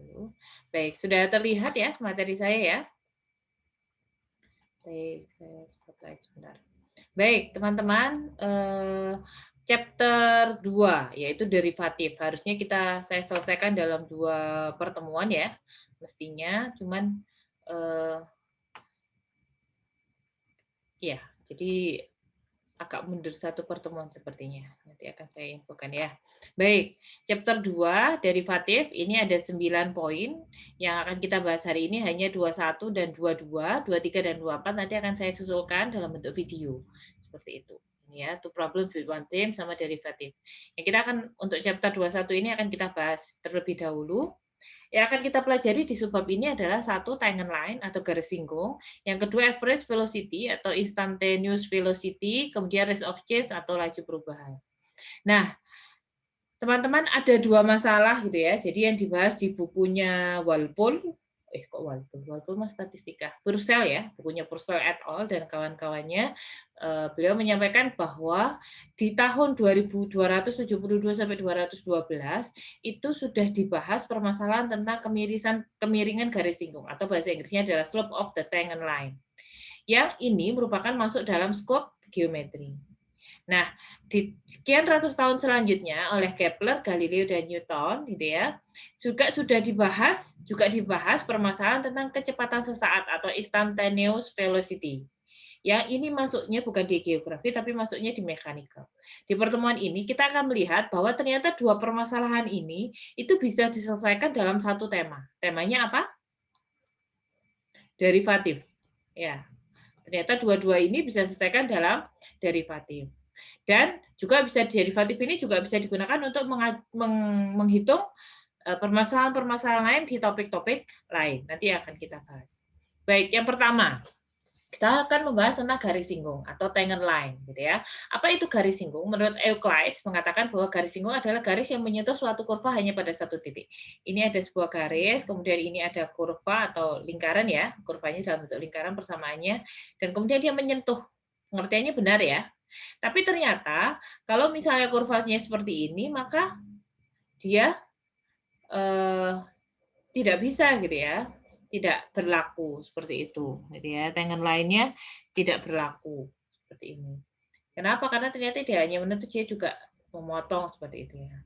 dulu. Baik, sudah terlihat ya materi saya ya? Baik, saya spotlight sebentar. Baik, teman-teman, chapter 2 yaitu derivatif. Harusnya saya selesaikan dalam 2 pertemuan ya, mestinya. Cuman, ya, jadi agak mundur 1 pertemuan sepertinya. Nanti akan saya infokan ya. Baik, chapter 2 derivatif, ini ada 9 poin yang akan kita bahas hari ini hanya 21 dan 22, 23 dan 24 nanti akan saya susulkan dalam bentuk video. Seperti itu. Ini ya, two problems with one theme sama derivatif. Yang kita akan untuk chapter 21 ini akan kita bahas terlebih dahulu. Yang akan kita pelajari di subbab ini adalah 1 tangent line atau garis singgung, yang kedua average velocity atau instantaneous velocity, kemudian rate of change atau laju perubahan. Nah, teman-teman ada 2 masalah gitu ya. Jadi yang dibahas di bukunya Walpole, Walpole mah statistika. Purcell ya, bukunya Purcell et al. Dan kawan-kawannya, beliau menyampaikan bahwa di tahun 2272 sampai 212 itu sudah dibahas permasalahan tentang kemiringan garis singgung atau bahasa Inggrisnya adalah slope of the tangent line. Yang ini merupakan masuk dalam skop geometri. Nah, di sekian ratus tahun selanjutnya oleh Kepler, Galileo, dan Newton, gitu ya, juga sudah dibahas permasalahan tentang kecepatan sesaat atau instantaneous velocity. Yang ini masuknya bukan di geografi, tapi masuknya di mechanical. Di pertemuan ini kita akan melihat bahwa ternyata 2 permasalahan ini itu bisa diselesaikan dalam 1 tema. Temanya apa? Derivatif. Ya, ternyata dua-dua ini bisa diselesaikan dalam derivatif. Dan juga derivatif ini juga bisa digunakan untuk menghitung permasalahan-permasalahan lain di topik-topik lain. Nanti akan kita bahas. Baik, yang pertama, kita akan membahas tentang garis singgung atau tangent line, gitu ya. Apa itu garis singgung? Menurut Euclides mengatakan bahwa garis singgung adalah garis yang menyentuh suatu kurva hanya pada satu titik. Ini ada sebuah garis, kemudian ini ada kurva atau lingkaran ya, kurvanya dalam bentuk lingkaran persamaannya, dan kemudian dia menyentuh. Pengertiannya benar ya. Tapi ternyata kalau misalnya kurvanya seperti ini, maka dia tidak bisa gitu ya, tidak berlaku seperti itu, gitu ya. Tangent lainnya tidak berlaku seperti ini. Kenapa? Karena ternyata dia hanya menentu, dia juga memotong seperti itu ya.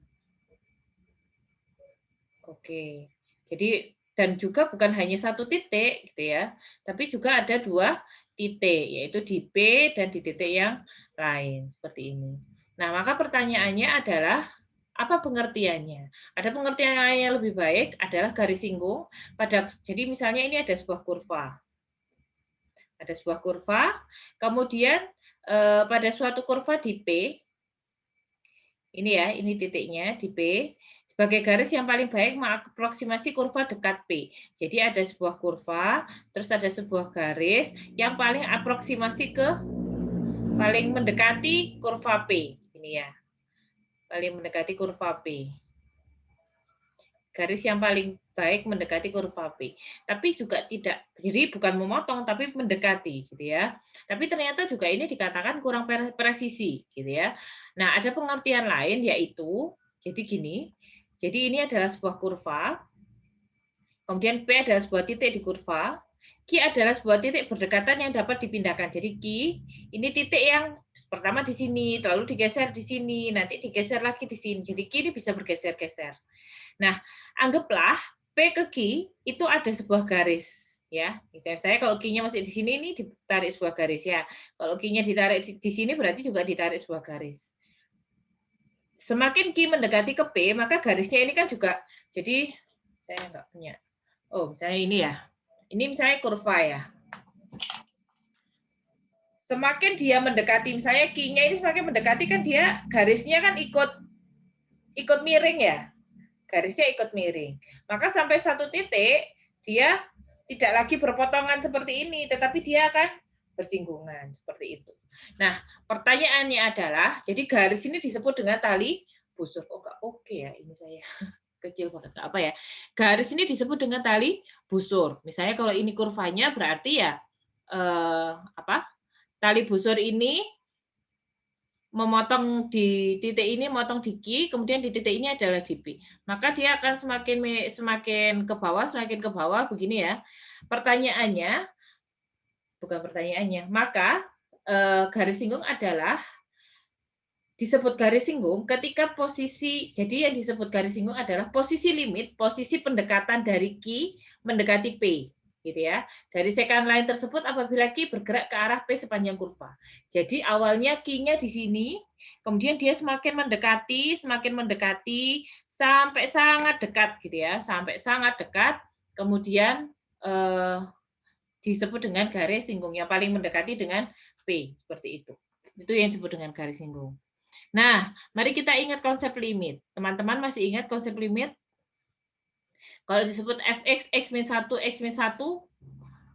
Oke, jadi dan juga bukan hanya satu titik gitu ya, tapi juga ada 2 titik, yaitu di P dan di titik yang lain seperti ini. Nah, maka pertanyaannya adalah apa pengertiannya? Ada pengertian lain yang lebih baik adalah garis singgung pada, jadi misalnya ini ada sebuah kurva. Ada sebuah kurva, kemudian pada suatu kurva di P, ini ya, ini titiknya di P, sebagai garis yang paling baik mengaproksimasi kurva dekat P. Jadi ada sebuah kurva, terus ada sebuah garis yang paling mendekati kurva P. Ini ya, paling mendekati kurva P. Garis yang paling baik mendekati kurva P. Tapi juga tidak, jadi bukan memotong, tapi mendekati, gitu ya. Tapi ternyata juga ini dikatakan kurang presisi, gitu ya. Nah, ada pengertian lain yaitu, jadi gini, jadi ini adalah sebuah kurva, kemudian P adalah sebuah titik di kurva, Q adalah sebuah titik berdekatan yang dapat dipindahkan. Jadi Q, ini titik yang pertama di sini, lalu digeser di sini, nanti digeser lagi di sini. Jadi Q ini bisa bergeser-geser. Nah, anggaplah P ke Q itu ada sebuah garis. Ya, misalnya saya kalau Q-nya masih di sini, ini ditarik sebuah garis ya. Kalau Q-nya ditarik di sini, berarti juga ditarik sebuah garis. Semakin Q mendekati ke P, maka garisnya ini kan juga, jadi saya nggak punya. Oh, misalnya ini ya. Ini misalnya kurva ya. Semakin dia mendekati, misalnya Q-nya ini semakin mendekati kan dia garisnya kan ikut miring ya. Garisnya ikut miring. Maka sampai satu titik dia tidak lagi berpotongan seperti ini, tetapi dia akan bersinggungan seperti itu. Nah, pertanyaannya adalah, jadi garis ini disebut dengan tali busur. Oh, enggak oke ya ini saya kecil banget, apa ya? Garis ini disebut dengan tali busur. Misalnya kalau ini kurvanya berarti ya apa? Tali busur ini memotong di titik ini, motong di Q, kemudian di titik ini adalah di P. Maka dia akan semakin ke bawah begini ya. Pertanyaannya, bukan pertanyaannya, maka garis singgung adalah disebut garis singgung ketika posisi, jadi yang disebut garis singgung adalah posisi limit, posisi pendekatan dari Q mendekati P. Gitu ya. Dari secant line tersebut apabila Q bergerak ke arah P sepanjang kurva. Jadi awalnya Q-nya di sini, kemudian dia semakin mendekati sampai sangat dekat gitu ya, sampai sangat dekat, kemudian disebut dengan garis singgung yang paling mendekati dengan P, seperti itu. Itu yang disebut dengan garis singgung. Nah, mari kita ingat konsep limit. Teman-teman masih ingat konsep limit? Kalau disebut fx, x-1, x-1,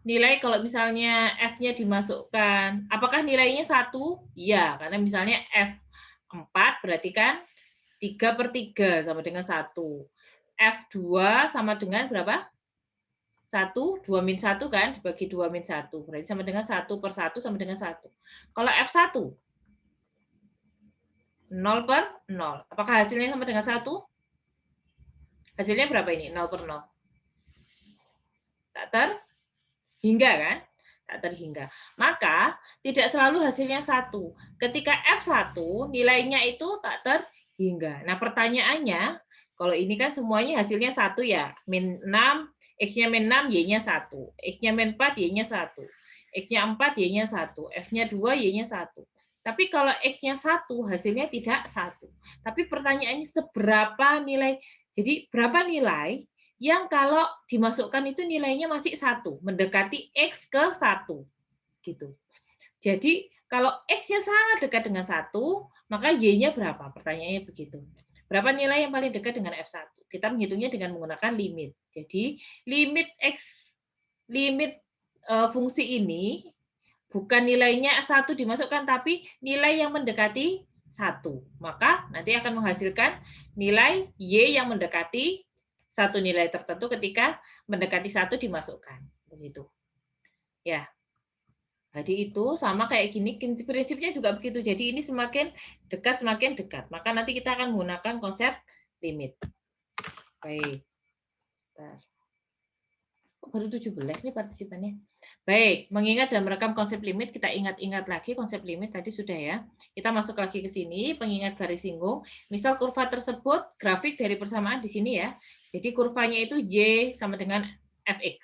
nilai kalau misalnya f-nya dimasukkan, apakah nilainya 1? Iya, karena misalnya f4 berarti kan 3/3 sama dengan 1. F2 sama dengan berapa? 1, 2 min 1 kan, dibagi 2 min 1. Berarti sama dengan 1/1 sama dengan 1. Kalau F1, 0/0. Apakah hasilnya sama dengan 1? Hasilnya berapa ini? 0/0. Tak terhingga kan? Tak terhingga. Maka tidak selalu hasilnya 1. Ketika F1 nilainya itu tak terhingga. Nah pertanyaannya, kalau ini kan semuanya hasilnya 1 ya. Min 6, X-nya min 6, Y-nya 1. X-nya min 4, Y-nya 1. X-nya 4, Y-nya 1. F-nya 2, Y-nya 1. Tapi kalau X-nya 1, hasilnya tidak 1. Tapi pertanyaannya seberapa nilai, jadi berapa nilai yang kalau dimasukkan itu nilainya masih 1, mendekati X ke 1. Gitu. Jadi kalau X-nya sangat dekat dengan 1, maka Y-nya berapa? Pertanyaannya begitu. Berapa nilai yang paling dekat dengan F1? Kita menghitungnya dengan menggunakan limit. Jadi limit fungsi ini bukan nilainya 1 dimasukkan, tapi nilai yang mendekati 1. Maka nanti akan menghasilkan nilai Y yang mendekati satu nilai tertentu ketika mendekati 1 dimasukkan. Begitu. Ya. Jadi itu sama kayak gini, prinsipnya juga begitu. Jadi ini semakin dekat. Maka nanti kita akan menggunakan konsep limit. Baik. Baru 17 nih partisipannya. Baik, mengingat dan merekam konsep limit, kita ingat-ingat lagi konsep limit tadi sudah ya. Kita masuk lagi ke sini, pengingat garis singgung. Misal kurva tersebut, grafik dari persamaan di sini ya. Jadi kurvanya itu Y sama dengan Fx.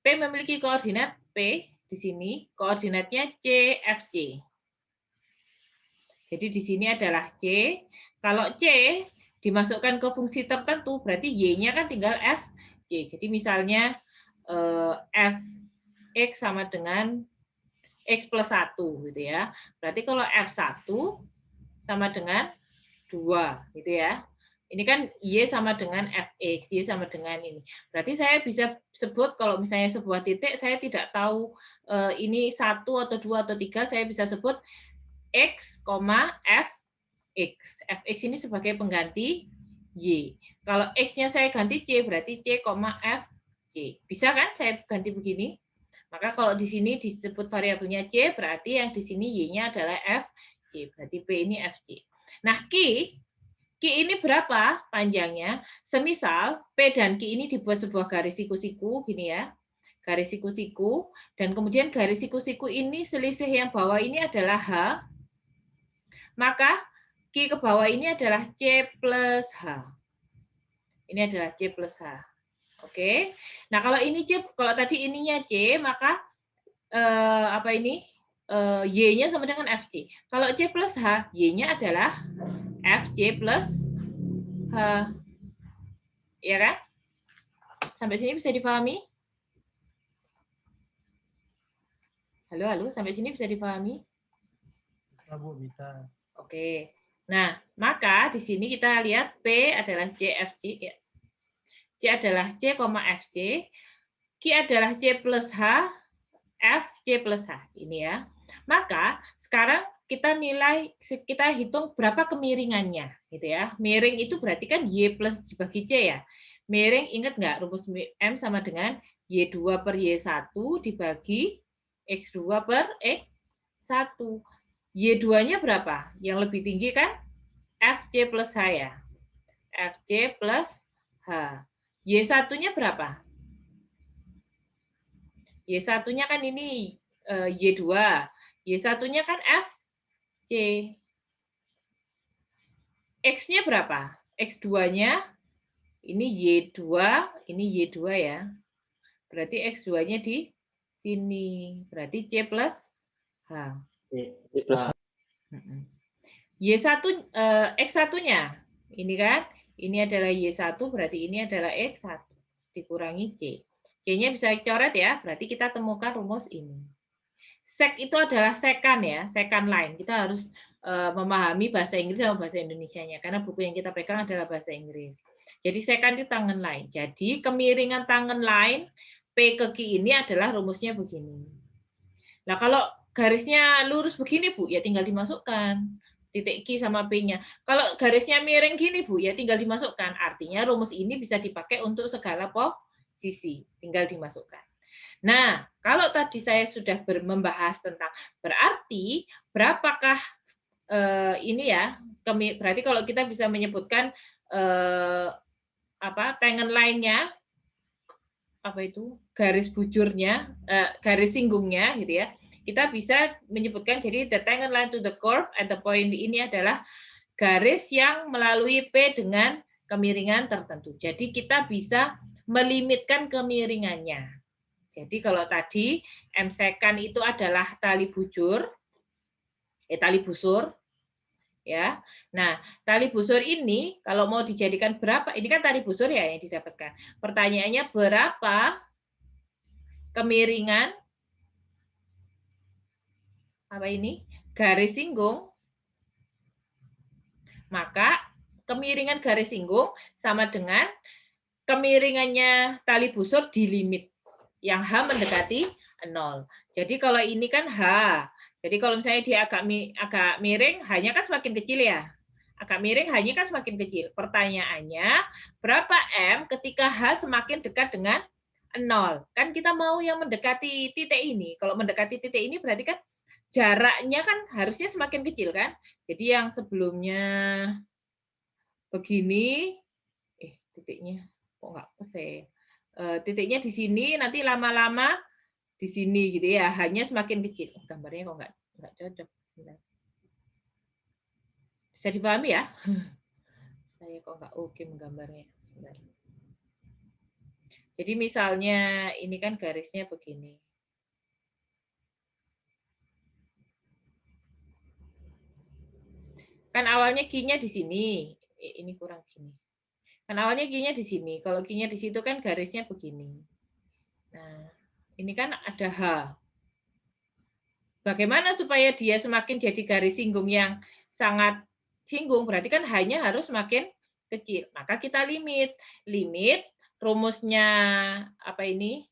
P memiliki koordinat P di sini, koordinatnya C, Fc. Jadi di sini adalah C. Kalau C dimasukkan ke fungsi tertentu, berarti Y-nya kan tinggal Fc. Jadi misalnya Fx sama dengan X plus 1 gitu ya. Berarti kalau F1 sama dengan 2 gitu ya. Ini kan Y sama dengan Fx, Y sama dengan ini. Berarti saya bisa sebut kalau misalnya sebuah titik saya tidak tahu ini 1 atau 2 atau 3, saya bisa sebut X, Fx. Fx ini sebagai pengganti Y. Kalau X-nya saya ganti C, berarti C, Fc. Bisa kan saya ganti begini? Maka kalau di sini disebut variabelnya C, berarti yang di sini Y-nya adalah Fc. Berarti P ini Fc. Nah, Q ini berapa panjangnya? Semisal P dan Q ini dibuat sebuah garis siku-siku, gini ya. Garis siku-siku. Dan kemudian garis siku-siku ini selisih yang bawah ini adalah H. Maka Q ke bawah ini adalah C plus H. Ini adalah C plus H. Oke. Nah, kalau ini C, kalau tadi ininya C, maka apa ini? Y-nya sama dengan Fc. Kalau C plus H, Y-nya adalah Fc plus H. Ya kan? Sampai sini bisa dipahami? Halo, sampai sini bisa dipahami? Bisa, Bu, bisa. Oke. Nah, maka di sini kita lihat P adalah CFC. Ya. C adalah C, Fc. Q adalah C plus H, F, C plus H. Ini ya. Maka sekarang kita hitung berapa kemiringannya. Gitu ya. Miring itu berarti kan Y plus dibagi C ya. Miring, ingat nggak rumus M sama dengan Y2 per Y1 dibagi X2 per X1. Y2-nya berapa? Yang lebih tinggi kan FC plus H ya. FC plus H. Y1-nya berapa? Y1-nya kan ini Y2. Y1-nya kan FC. X-nya berapa? X2-nya ini Y2, ini Y2 ya. Berarti X2-nya di sini. Berarti C plus H. C plus H. Y1 X1-nya. Ini kan, ini adalah Y1 berarti ini adalah X1 dikurangi C. C-nya bisa coret ya, berarti kita temukan rumus ini. Sek itu adalah sekan ya, sekan line. Kita harus memahami bahasa Inggris sama bahasa Indonesianya karena buku yang kita pegang adalah bahasa Inggris. Jadi sekan itu tangan line. Jadi kemiringan tangan line P ke Q ini adalah rumusnya begini. Nah, kalau garisnya lurus begini, Bu, ya tinggal dimasukkan titik Q sama P-nya. Kalau garisnya miring gini, Bu, ya tinggal dimasukkan. Artinya rumus ini bisa dipakai untuk segala posisi, tinggal dimasukkan. Nah, kalau tadi saya sudah membahas tentang berarti berapakah ini ya, berarti kalau kita bisa menyebutkan tangen line-nya, apa itu garis bujurnya, garis singgungnya gitu ya, kita bisa menyebutkan jadi the tangent line to the curve at the point ini adalah garis yang melalui P dengan kemiringan tertentu. Jadi kita bisa melimitkan kemiringannya. Jadi kalau tadi M sekan itu adalah tali bujur, tali busur, ya. Nah, tali busur ini kalau mau dijadikan berapa? Ini kan tali busur ya yang didapatkan. Pertanyaannya berapa kemiringan apa ini? Garis singgung. Maka kemiringan garis singgung sama dengan kemiringannya tali busur di limit yang H mendekati 0. Jadi kalau ini kan H. Jadi kalau misalnya dia agak miring, H-nya kan semakin kecil ya. Agak miring, H-nya kan semakin kecil. Pertanyaannya, berapa M ketika H semakin dekat dengan 0? Kan kita mau yang mendekati titik ini. Kalau mendekati titik ini berarti kan jaraknya kan harusnya semakin kecil kan. Jadi yang sebelumnya begini, titiknya kok nggak pas ya. Titiknya di sini, nanti lama-lama di sini gitu ya, hanya semakin kecil. Gambarnya kok nggak cocok. Bisa dipahami ya? Saya kok nggak oke menggambarnya. Jadi misalnya ini kan garisnya begini. Kan awalnya Q-nya di sini. Ini kurang gini. Kan awalnya Q-nya di sini. Kalau Q-nya di situ kan garisnya begini. Nah, ini kan ada H. Bagaimana supaya dia semakin jadi garis singgung yang sangat singgung? Berarti kan H-nya harus semakin kecil. Maka kita limit. Limit rumusnya apa ini?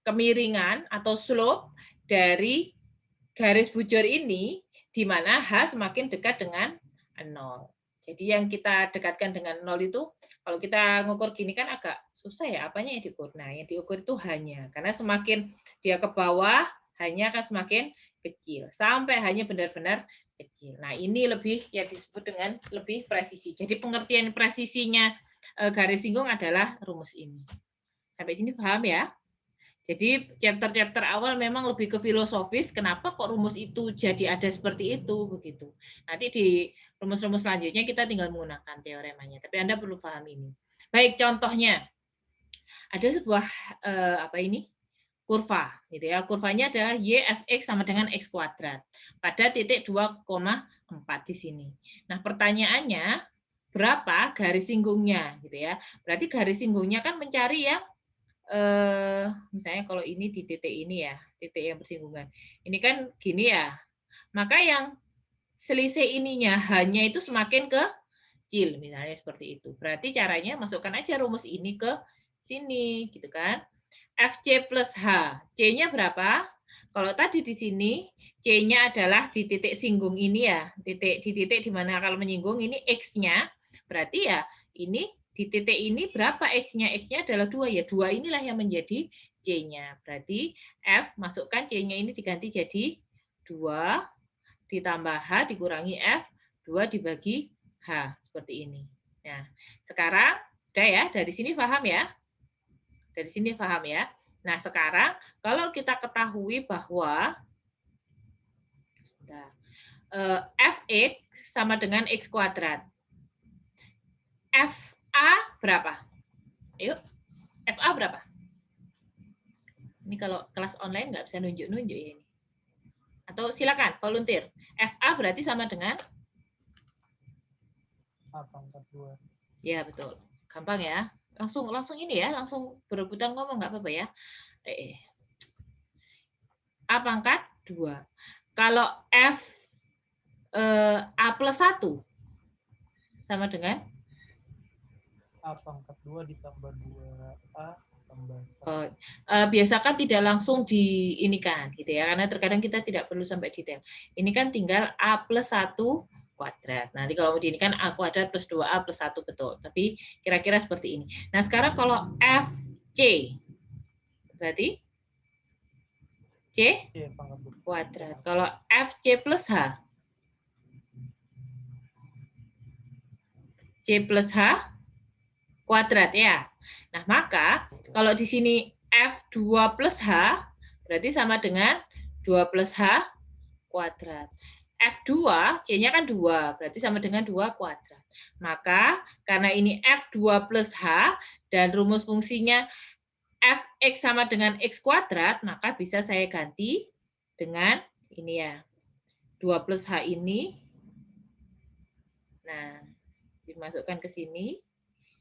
Kemiringan atau slope dari garis bujur ini di mana H semakin dekat dengan 0. Jadi yang kita dekatkan dengan 0 itu, kalau kita ngukur gini kan agak susah ya, apanya yang diukur? Nah, yang diukur itu H-nya. Karena semakin dia ke bawah, H-nya akan semakin kecil. Sampai hanya benar-benar kecil. Nah, ini lebih ya disebut dengan lebih presisi. Jadi pengertian presisinya garis singgung adalah rumus ini. Sampai sini paham ya? Jadi chapter-chapter awal memang lebih ke filosofis, kenapa kok rumus itu jadi ada seperti itu begitu. Nanti di rumus-rumus selanjutnya kita tinggal menggunakan teoremanya, tapi Anda perlu paham ini. Baik, contohnya ada sebuah apa ini? Kurva gitu ya. Kurvanya adalah y fx sama dengan x kuadrat pada titik 2,4 di sini. Nah, pertanyaannya berapa garis singgungnya gitu ya. Berarti garis singgungnya kan mencari yang misalnya kalau ini di titik ini ya, titik yang bersinggungan. Ini kan gini ya. Maka yang selisih ininya hanya itu semakin kecil, misalnya seperti itu. Berarti caranya masukkan aja rumus ini ke sini, gitu kan. FC plus H, C-nya berapa? Kalau tadi di sini, C-nya adalah di titik singgung ini ya, di titik di mana kalau menyinggung ini X-nya, berarti ya ini di titik ini berapa X-nya? X-nya adalah 2 ya. 2 inilah yang menjadi C-nya. Berarti F masukkan C-nya ini diganti jadi 2 ditambah H dikurangi F2 dibagi H. Seperti ini. Nah, sekarang udah ya, dari sini paham ya? Dari sini paham ya? Nah, sekarang kalau kita ketahui bahwa Fx sama dengan X kuadrat. FA berapa? Yuk, FA berapa? Ini kalau kelas online nggak bisa nunjuk-nunjuk ya ini. Atau silakan, volunteer. FA berarti sama dengan? A pangkat 2. Ya, betul. Gampang ya. Langsung ini ya, langsung berebutan ngomong nggak apa-apa ya. A pangkat 2. Kalau F A plus 1 sama dengan? A pangkat 2 ditambah 2A tambah 1. Biasakan tidak langsung diinikan gitu ya, karena terkadang kita tidak perlu sampai detail. Ini kan tinggal A plus 1 kuadrat. Nanti kalau diinikan A kuadrat plus 2A plus 1 betul. Tapi kira-kira seperti ini. Nah sekarang kalau FC berarti C kuadrat. Kalau FC plus H, C plus H kuadrat ya. Nah, maka kalau di sini F2 plus H berarti sama dengan 2 plus H kuadrat. F2, C-nya kan 2, berarti sama dengan 2 kuadrat. Maka karena ini F2 plus H dan rumus fungsinya Fx sama dengan X kuadrat, maka bisa saya ganti dengan ini ya. 2 plus H ini. Nah, dimasukkan ke sini.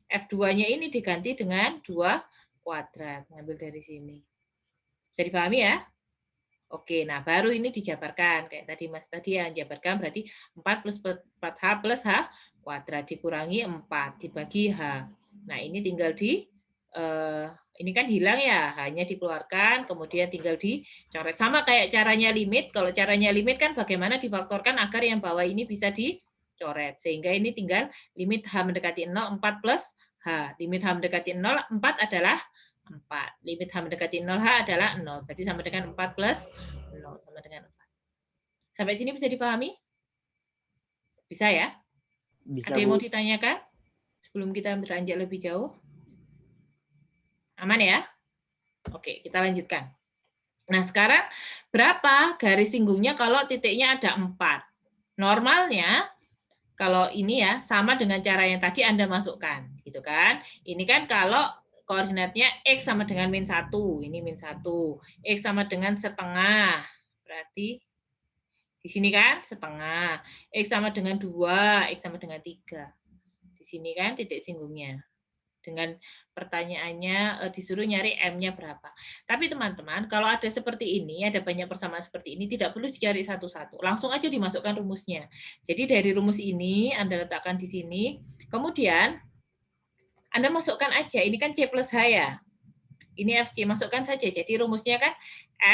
F2-nya ini diganti dengan 2 kuadrat. Ngambil dari sini. Bisa dipahami ya? Oke, nah baru ini dijabarkan. Kayak tadi Mas tadi yang jabarkan berarti 4 plus 4H plus H kuadrat dikurangi 4 dibagi H. Nah ini tinggal ini kan hilang ya, hanya dikeluarkan, kemudian tinggal dicoret. Sama kayak caranya limit. Kalau caranya limit kan bagaimana difaktorkan agar yang bawah ini bisa dicoret. Sehingga ini tinggal limit H mendekati 0, 4 plus H. Limit H mendekati 0, 4 adalah 4. Limit H mendekati 0H adalah 0. Berarti sama dengan 4 plus 0. Sama dengan 4. Sampai sini bisa dipahami? Bisa ya? Bisa, Ada yang Bu. mau ditanyakan? Sebelum kita beranjak lebih jauh? Aman ya? Oke, kita lanjutkan. Nah, sekarang berapa garis singgungnya kalau titiknya ada 4? Normalnya, kalau ini ya, sama dengan cara yang tadi Anda masukkan. Gitu kan? Ini kan kalau koordinatnya X sama dengan min 1. Ini min 1. X sama dengan setengah. Berarti di sini kan setengah. X sama dengan 2. X sama dengan 3. Di sini kan titik singgungnya. Dengan pertanyaannya disuruh nyari M-nya berapa. Tapi teman-teman, kalau ada seperti ini, ada banyak persamaan seperti ini, tidak perlu dicari satu-satu. Langsung aja dimasukkan rumusnya. Jadi dari rumus ini, Anda letakkan di sini. Kemudian, Anda masukkan aja. Ini kan C plus H ya. Ini FC, masukkan saja. Jadi rumusnya kan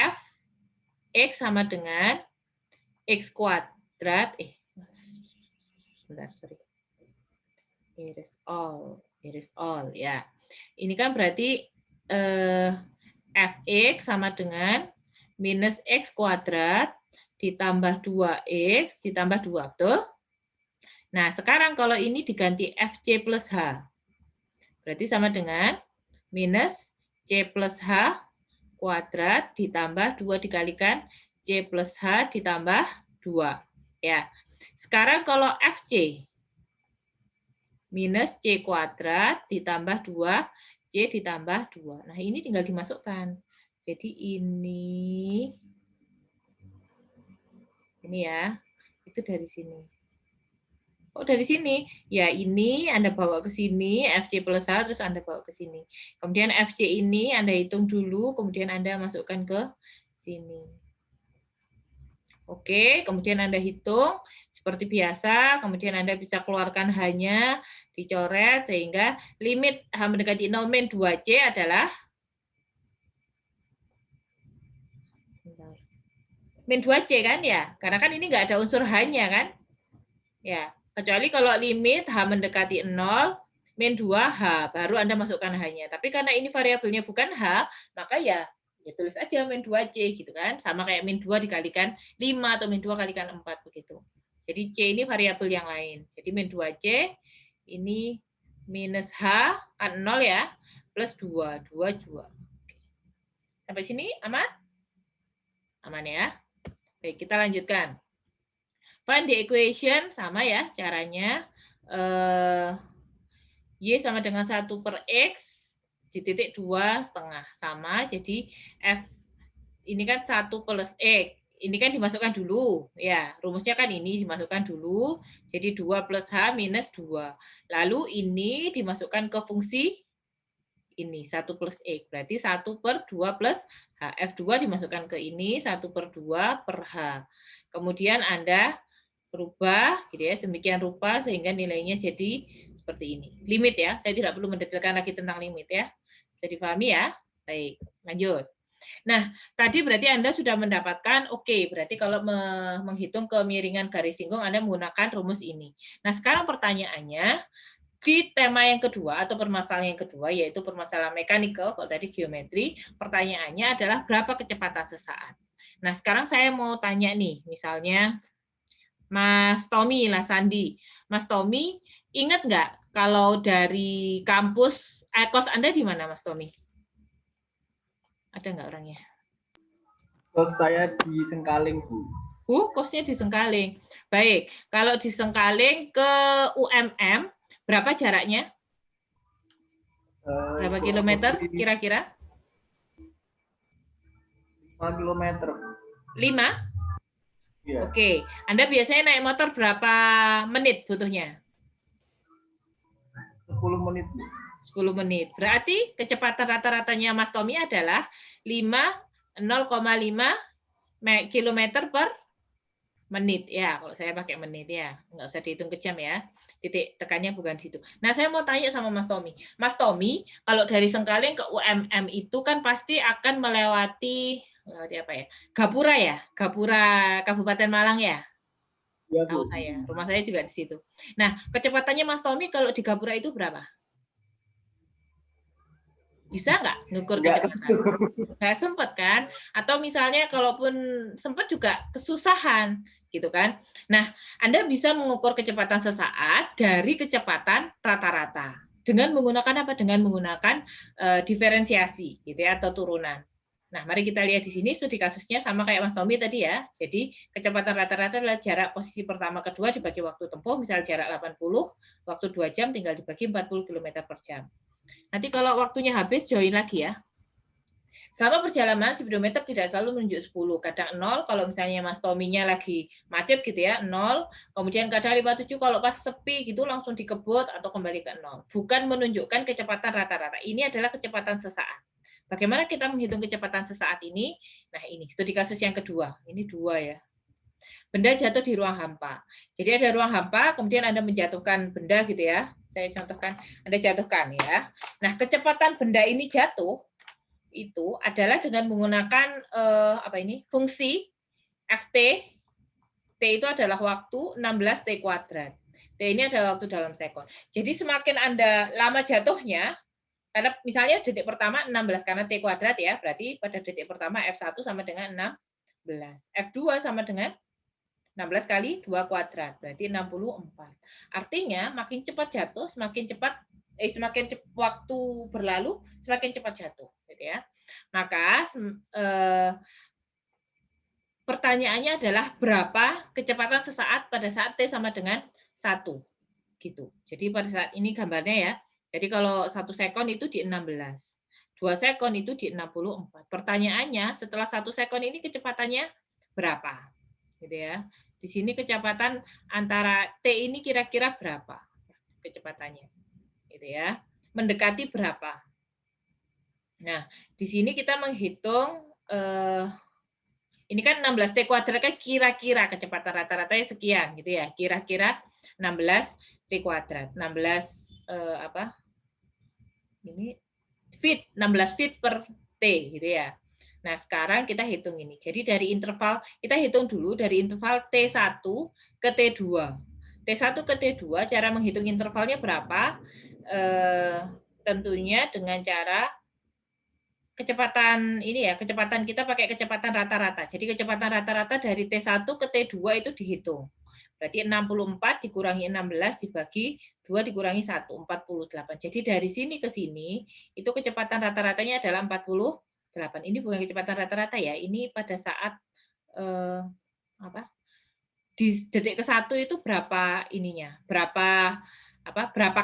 F, X sama dengan X kuadrat. Sebentar, sorry. Iris all ya. Ini kan berarti Fx sama dengan minus X kuadrat ditambah 2X ditambah 2, betul? Nah, sekarang kalau ini diganti Fc plus H, berarti sama dengan minus C plus H kuadrat ditambah 2 dikalikan C plus H ditambah 2. Ya. Sekarang kalau Fc minus C kuadrat ditambah 2C ditambah 2. Nah, ini tinggal dimasukkan. Jadi ini ya, itu dari sini. Oh, dari sini. Ya, ini Anda bawa ke sini, FC plus H, terus Anda bawa ke sini. Kemudian FC ini Anda hitung dulu, kemudian Anda masukkan ke sini. Oke, kemudian Anda hitung seperti biasa, kemudian Anda bisa keluarkan H-nya, dicoret, sehingga limit H mendekati 0 min 2C adalah min 2C kan ya? Karena kan ini nggak ada unsur H-nya kan? Ya, kecuali kalau limit H mendekati 0, min 2H, baru Anda masukkan H-nya. Tapi karena ini variabelnya bukan H, maka ya Ya tulis aja min 2C gitu kan. Sama kayak min 2 dikalikan 5 atau min 2 kalikan 4 begitu. Jadi C ini variabel yang lain. Jadi min 2C ini minus H kan 0 ya, plus 2. 2. Sampai sini aman? Aman ya. Baik, kita lanjutkan. Find the equation, sama ya caranya. Y sama dengan 1 per X di titik 2 setengah. Sama, jadi F ini kan 1 plus X. Ini kan dimasukkan dulu. Ya, rumusnya kan ini dimasukkan dulu. Jadi 2 plus H minus 2. Lalu ini dimasukkan ke fungsi ini, 1 plus X. Berarti 1 per 2 plus H. F2 dimasukkan ke ini, 1 per 2 per H. Kemudian Anda berubah, gitu ya, sedemikian rupa sehingga nilainya jadi seperti ini. Limit ya, saya tidak perlu mendetailkan lagi tentang limit ya. Bisa dipahami ya? Baik, lanjut. Nah, tadi berarti Anda sudah mendapatkan, oke, berarti kalau menghitung kemiringan garis singgung Anda menggunakan rumus ini. Nah, sekarang pertanyaannya, di tema yang kedua atau permasalahan yang kedua, yaitu permasalahan mekanikal, kalau tadi geometri, pertanyaannya adalah berapa kecepatan sesaat. Nah, sekarang saya mau tanya nih, misalnya Mas Tommy lah Sandi. Mas Tommy, ingat nggak kalau dari kampus, kos Anda di mana Mas Tommy? Ada nggak orangnya? Kos saya di Sengkaling, Bu. Kosnya di Sengkaling. Baik, kalau di Sengkaling ke UMM, berapa jaraknya? Berapa kilometer kira-kira? 5 kilometer. 5? Iya. Oke. Anda biasanya naik motor berapa menit butuhnya? 10 menit. 10 menit. Berarti kecepatan rata-ratanya Mas Tommy adalah 0,5 km per menit. Ya, kalau saya pakai menit ya. Nggak usah dihitung ke jam ya. Titik tekannya bukan di situ. Nah, saya mau tanya sama Mas Tommy. Mas Tommy, kalau dari Sengkaling ke UMM itu kan pasti akan melewati apa ya? Gapura ya? Gapura Kabupaten Malang ya? Ya, Tahu Bu. saya. Rumah saya juga di situ. Nah, kecepatannya Mas Tommy kalau di Gapura itu berapa? Bisa nggak ngukur kecepatan? Nggak sempat kan? Atau misalnya kalaupun sempat juga kesusahan gitu kan. Nah, Anda bisa mengukur kecepatan sesaat dari kecepatan rata-rata dengan menggunakan apa? Dengan menggunakan diferensiasi gitu ya atau turunan. Nah, mari kita lihat di sini studi kasusnya sama kayak Mas Tommy tadi ya. Jadi, kecepatan rata-rata adalah jarak posisi pertama kedua dibagi waktu tempuh, misal jarak 80, waktu 2 jam tinggal dibagi 40 km per jam. Nanti kalau waktunya habis, join lagi ya. Selama perjalanan, speedometer tidak selalu menunjuk 10, kadang 0, kalau misalnya Mas Tommy-nya lagi macet gitu ya, 0, kemudian kadang 57 kalau pas sepi gitu langsung dikebut atau kembali ke 0. Bukan menunjukkan kecepatan rata-rata, ini adalah kecepatan sesaat. Bagaimana kita menghitung kecepatan sesaat ini? Nah ini, studi kasus yang kedua, ini 2 ya. Benda jatuh di ruang hampa. Jadi ada ruang hampa, kemudian Anda menjatuhkan benda gitu ya. Saya contohkan, Anda jatuhkan ya. Nah, kecepatan benda ini jatuh itu adalah dengan menggunakan fungsi ft. T itu adalah waktu 16 T kuadrat. T ini adalah waktu dalam sekon. Jadi semakin Anda lama jatuhnya, karena misalnya detik pertama 16 karena T kuadrat ya, berarti pada detik pertama F1 sama dengan 16. F2 sama dengan 16 kali 2 kuadrat, berarti 64. Artinya makin cepat jatuh, semakin waktu berlalu, semakin cepat jatuh, gitu ya. Maka pertanyaannya adalah berapa kecepatan sesaat pada saat T sama dengan 1, gitu. Jadi pada saat ini gambarnya ya. Jadi kalau 1 sekon itu di 16, 2 sekon itu di 64. Pertanyaannya setelah 1 sekon ini kecepatannya berapa? Gitu ya. Di sini kecepatan antara T ini kira-kira berapa kecepatannya? Gitu ya. Mendekati berapa? Nah, di sini kita menghitung ini kan 16 T kuadrat kan kira-kira kecepatan rata-ratanya sekian gitu ya. Kira-kira 16 T kuadrat. 16 ini feet, 16 feet per T gitu ya. Nah, sekarang kita hitung ini. Jadi dari interval, kita hitung dulu dari interval T1 ke T2. T1 ke T2, cara menghitung intervalnya berapa? Tentunya dengan cara kecepatan ini ya, kecepatan kita pakai kecepatan rata-rata. Jadi kecepatan rata-rata dari T1 ke T2 itu dihitung. Berarti 64 dikurangi 16 dibagi 2 dikurangi 1, 48. Jadi dari sini ke sini, itu kecepatan rata-ratanya adalah 48. Ini bukan kecepatan rata-rata ya, ini pada saat apa? Di detik ke 1 itu berapa ininya? Berapa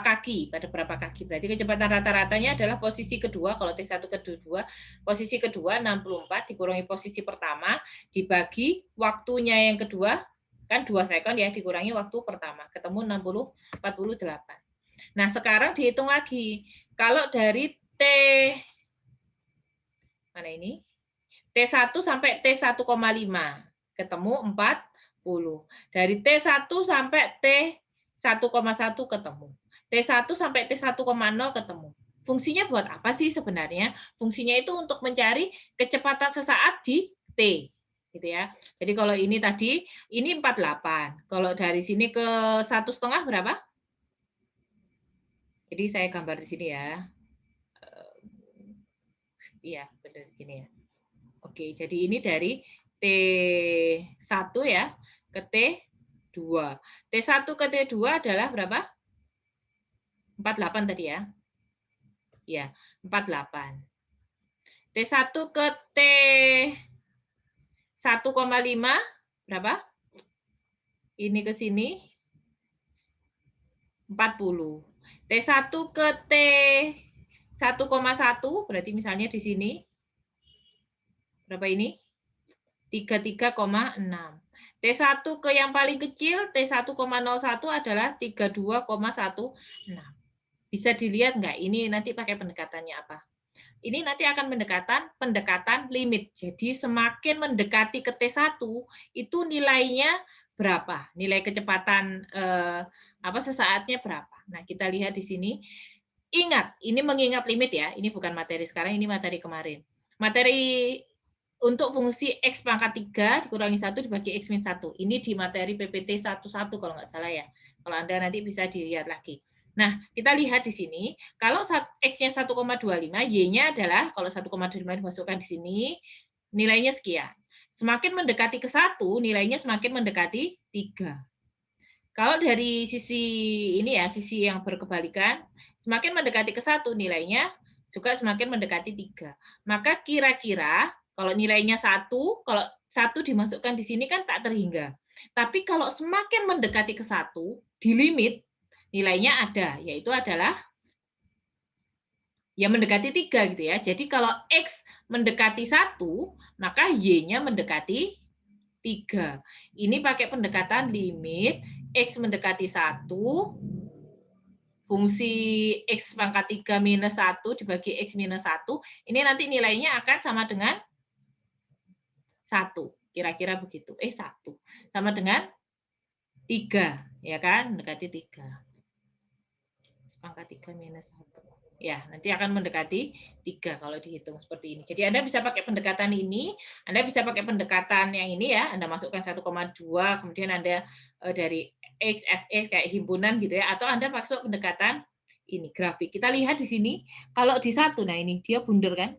kaki, pada berapa kaki. Berarti kecepatan rata-ratanya adalah posisi kedua, kalau T1 ke T2, posisi kedua 64 dikurangi posisi pertama, dibagi waktunya yang kedua, kan 2 sekon ya, dikurangi waktu pertama, ketemu 48. Nah, sekarang dihitung lagi. Kalau dari mana ini? T1 sampai T1,5, ketemu 40. Dari T1 sampai T1,1 ketemu. T1 sampai T1,0 ketemu. Fungsinya buat apa sih sebenarnya? Fungsinya itu untuk mencari kecepatan sesaat di T. Gitu ya. Jadi kalau ini tadi, ini 48. Kalau dari sini ke 1,5 berapa? Jadi saya gambar di sini ya. Iya, benar gini ya. Oke, jadi ini dari T1 ya ke T2. T1 ke T2 adalah berapa? 48 tadi ya. Ya, 48. T1 ke T1,5 berapa? Ini ke sini 40. T1 ke T1,1 berarti misalnya di sini berapa ini? 33,6. T1 ke yang paling kecil, T1,01 adalah 32,16. Bisa dilihat nggak? Ini nanti pakai pendekatannya apa? Ini nanti akan pendekatan limit. Jadi semakin mendekati ke T1, itu nilainya berapa? Nilai kecepatan sesaatnya berapa? Nah, kita lihat di sini. Ingat, ini mengingat limit ya. Ini bukan materi sekarang, ini materi kemarin. Materi untuk fungsi X pangkat 3 dikurangi 1 dibagi X min 1. Ini di materi PPT 11 kalau nggak salah ya. Kalau Anda nanti bisa dilihat lagi. Nah, kita lihat di sini, kalau X-nya 1,25, Y-nya adalah, kalau 1,25 dimasukkan di sini, nilainya sekian. Semakin mendekati ke 1, nilainya semakin mendekati 3. Kalau dari sisi ini ya, sisi yang berkebalikan, semakin mendekati ke 1, nilainya juga semakin mendekati 3. Maka kira-kira kalau nilainya 1, kalau 1 dimasukkan di sini kan tak terhingga. Tapi kalau semakin mendekati ke 1, di limit, nilainya ada, yaitu adalah ya mendekati 3 gitu ya. Jadi kalau X mendekati 1, maka Y-nya mendekati 3. Ini pakai pendekatan limit, X mendekati 1, fungsi X pangkat 3 minus 1 dibagi X minus 1, ini nanti nilainya akan sama dengan 1. Kira-kira begitu. 1. Sama dengan 3. Ya kan? Mendekati 3. X pangkat 3 minus 1. Ya, nanti akan mendekati 3 kalau dihitung seperti ini. Jadi Anda bisa pakai pendekatan ini, Anda bisa pakai pendekatan yang ini ya, Anda masukkan 1,2, kemudian Anda dari X, Fx kayak himpunan gitu ya, atau Anda masuk pendekatan ini, grafik. Kita lihat di sini, kalau di 1, nah ini dia bundar kan?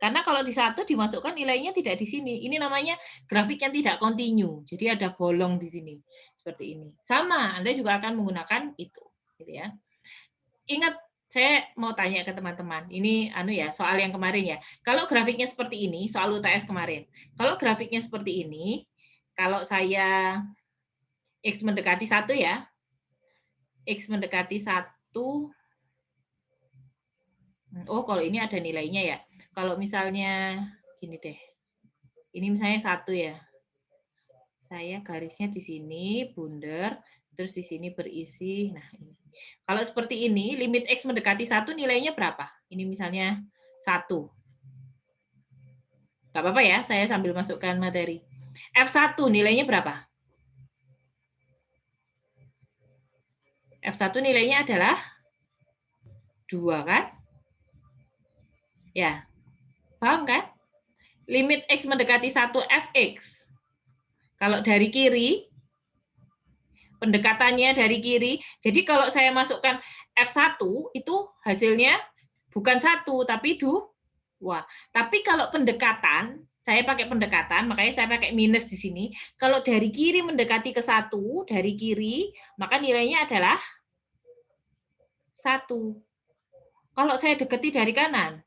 Karena kalau di 1 dimasukkan nilainya tidak di sini. Ini namanya grafik yang tidak kontinu. Jadi ada bolong di sini. Seperti ini. Sama, Anda juga akan menggunakan itu. Gitu ya. Ingat, saya mau tanya ke teman-teman. Ini soal yang kemarin ya. Kalau grafiknya seperti ini, soal UTS kemarin. Kalau grafiknya seperti ini, kalau saya X mendekati 1 ya. X mendekati 1. Oh, kalau ini ada nilainya ya. Kalau misalnya gini deh. Ini misalnya 1 ya. Saya garisnya di sini bundar, terus di sini berisi. Nah, ini. Kalau seperti ini, limit X mendekati 1 nilainya berapa? Ini misalnya 1. Nggak apa-apa ya, saya sambil masukkan materi. F1 nilainya berapa? F1 nilainya adalah 2 kan? Ya, paham kan? Limit X mendekati 1 Fx. Kalau dari kiri, pendekatannya dari kiri. Jadi kalau saya masukkan F1, itu hasilnya bukan 1, tapi 2. Wah, tapi kalau pendekatan, saya pakai pendekatan, makanya saya pakai minus di sini. Kalau dari kiri mendekati ke 1, dari kiri, maka nilainya adalah 1. Kalau saya dekati dari kanan,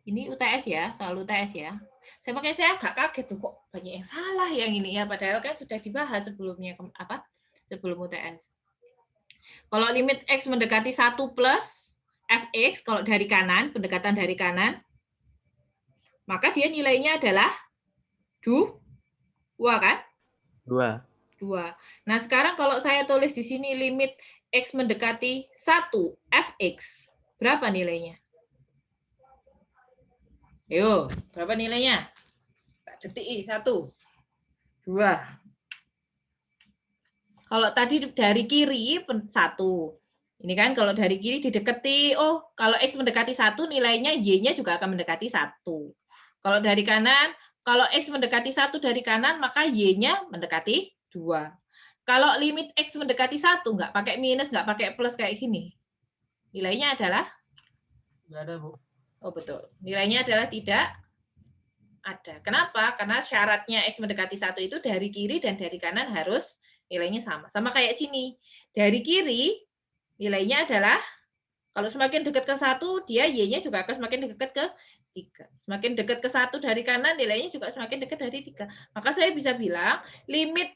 ini UTS ya, soal UTS ya. Saya agak kaget tuh, kok banyak yang salah yang ini ya, padahal kan sudah dibahas sebelumnya sebelum UTS. Kalau limit X mendekati 1 plus Fx, kalau dari kanan, pendekatan dari kanan, maka dia nilainya adalah 2 kan? 2. 2. Nah, sekarang kalau saya tulis di sini limit X mendekati 1 Fx, berapa nilainya? Ayo, berapa nilainya? Tak detik, 1, 2. Kalau tadi dari kiri 1. Ini kan kalau dari kiri didekati, oh kalau X mendekati 1 nilainya Y-nya juga akan mendekati 1. Kalau dari kanan, kalau X mendekati 1 dari kanan, maka Y-nya mendekati 2. Kalau limit X mendekati 1, nggak pakai minus, nggak pakai plus kayak gini. Nilainya adalah? Nggak ada, Bu. Oh betul. Nilainya adalah tidak ada. Kenapa? Karena syaratnya X mendekati 1 itu dari kiri dan dari kanan harus nilainya sama. Sama kayak sini. Dari kiri, nilainya adalah, kalau semakin dekat ke 1, dia Y-nya juga akan semakin dekat ke 3. Semakin dekat ke 1 dari kanan, nilainya juga semakin dekat dari 3. Maka saya bisa bilang, limit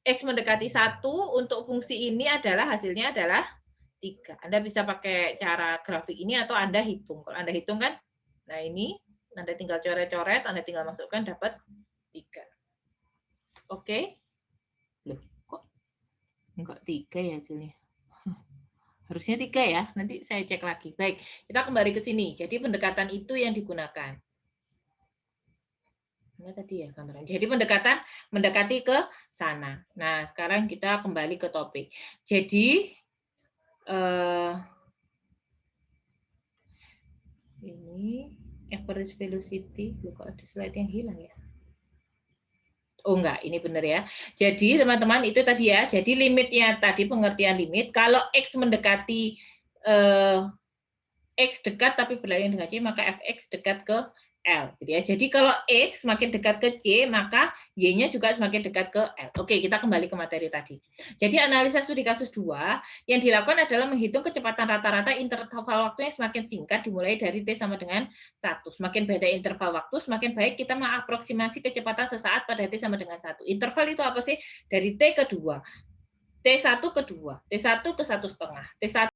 X mendekati 1 untuk fungsi ini adalah, hasilnya adalah 3. Anda bisa pakai cara grafik ini atau Anda hitung. Kalau Anda hitung kan, nah ini, Anda tinggal coret-coret, Anda tinggal masukkan, dapat 3. Oke? Loh, kok enggak 3 ya hasilnya? Harusnya 3 ya, nanti saya cek lagi. Baik, kita kembali ke sini. Jadi pendekatan itu yang digunakan. Ini tadi ya gambaran. Jadi pendekatan mendekati ke sana. Nah, sekarang kita kembali ke topik. Jadi ini average velocity, kok ada slide yang hilang ya? Oh enggak, ini benar ya. Jadi teman-teman itu tadi ya. Jadi limitnya tadi, pengertian limit. Kalau X mendekati X dekat tapi berlawanan dengan C, maka Fx dekat ke L. Gitu ya. Jadi kalau X semakin dekat ke C, maka Y-nya juga semakin dekat ke L. Oke, kita kembali ke materi tadi. Jadi analisa studi kasus 2, yang dilakukan adalah menghitung kecepatan rata-rata interval waktu yang semakin singkat dimulai dari T sama dengan 1. Semakin beda interval waktu, semakin baik kita mengaproksimasi kecepatan sesaat pada T sama dengan 1. Interval itu apa sih? Dari T ke 2. T1 ke 2, T1 ke 1,5, T1